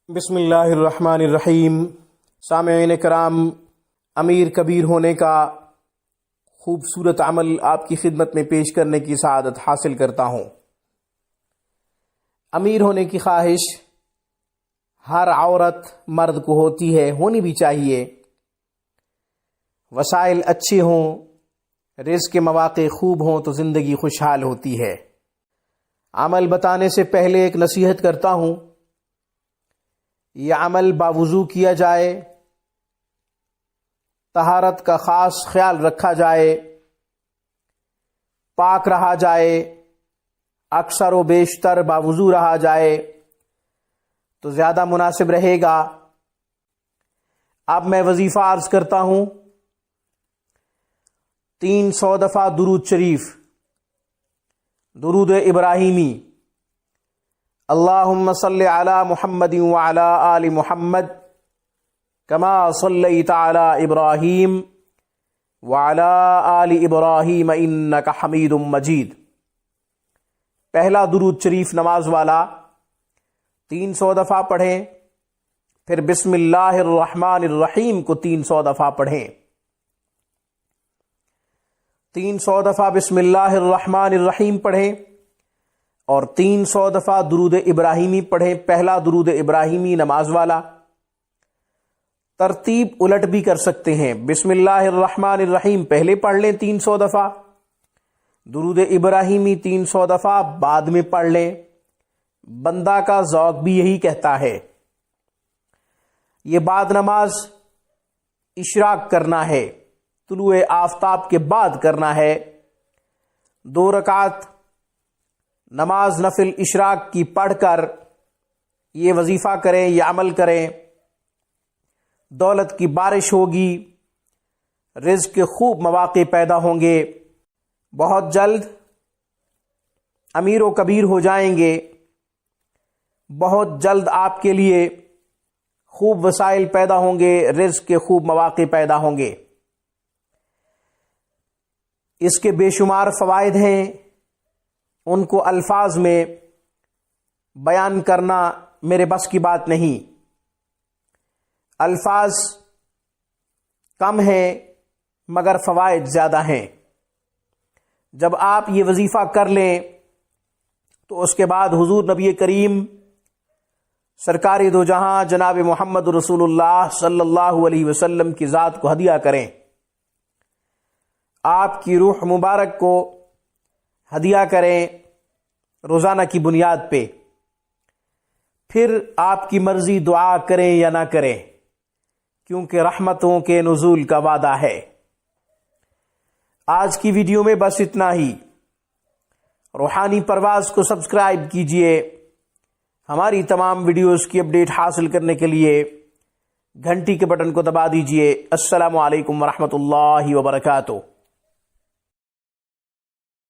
بسم اللہ الرحمن الرحیم۔ سامعین کرام، امیر کبیر ہونے کا خوبصورت عمل آپ کی خدمت میں پیش کرنے کی سعادت حاصل کرتا ہوں۔ امیر ہونے کی خواہش ہر عورت مرد کو ہوتی ہے، ہونی بھی چاہیے۔ وسائل اچھے ہوں، رزق کے مواقع خوب ہوں تو زندگی خوشحال ہوتی ہے۔ عمل بتانے سے پہلے ایک نصیحت کرتا ہوں، یہ عمل باوضو کیا جائے، طہارت کا خاص خیال رکھا جائے، پاک رہا جائے، اکثر و بیشتر باوضو رہا جائے تو زیادہ مناسب رہے گا۔ اب میں وظیفہ عرض کرتا ہوں، 300 دفعہ درود شریف، درود ابراہیمی، اللہم صلی علی محمد وعلی آل محمد کما صلیت علی ابراہیم وعلی آل ابراہیم انک حمید مجید۔ پہلا درود شریف نماز والا 300 دفعہ پڑھیں، پھر بسم اللہ الرحمن الرحیم کو 300 دفعہ پڑھیں۔ 300 دفعہ بسم اللہ الرحمن الرحیم پڑھیں اور 300 دفعہ درود ابراہیمی پڑھیں۔ پہلا درود ابراہیمی نماز والا، ترتیب الٹ بھی کر سکتے ہیں، بسم اللہ الرحمن الرحیم پہلے پڑھ لیں 300 دفعہ، درود ابراہیمی 300 دفعہ بعد میں پڑھ لیں۔ بندہ کا ذوق بھی یہی کہتا ہے۔ یہ بعد نماز اشراق کرنا ہے، طلوع آفتاب کے بعد کرنا ہے۔ 2 رکعت نماز نفل اشراق کی پڑھ کر یہ وظیفہ کریں، یہ عمل کریں، دولت کی بارش ہوگی، رزق کے خوب مواقع پیدا ہوں گے، بہت جلد امیر و کبیر ہو جائیں گے، بہت جلد آپ کے لیے خوب وسائل پیدا ہوں گے، رزق کے خوب مواقع پیدا ہوں گے۔ اس کے بے شمار فوائد ہیں، ان کو الفاظ میں بیان کرنا میرے بس کی بات نہیں۔ الفاظ کم ہیں مگر فوائد زیادہ ہیں۔ جب آپ یہ وظیفہ کر لیں تو اس کے بعد حضور نبی کریم سرکار دو جہاں جناب محمد رسول اللہ صلی اللہ علیہ وسلم کی ذات کو ہدیہ کریں، آپ کی روح مبارک کو ہدیہ کریں روزانہ کی بنیاد پہ، پھر آپ کی مرضی دعا کریں یا نہ کریں، کیونکہ رحمتوں کے نزول کا وعدہ ہے۔ آج کی ویڈیو میں بس اتنا ہی۔ روحانی پرواز کو سبسکرائب کیجئے۔ ہماری تمام ویڈیوز کی اپڈیٹ حاصل کرنے کے لیے گھنٹی کے بٹن کو دبا دیجئے۔ السلام علیکم ورحمۃ اللہ وبرکاتہ۔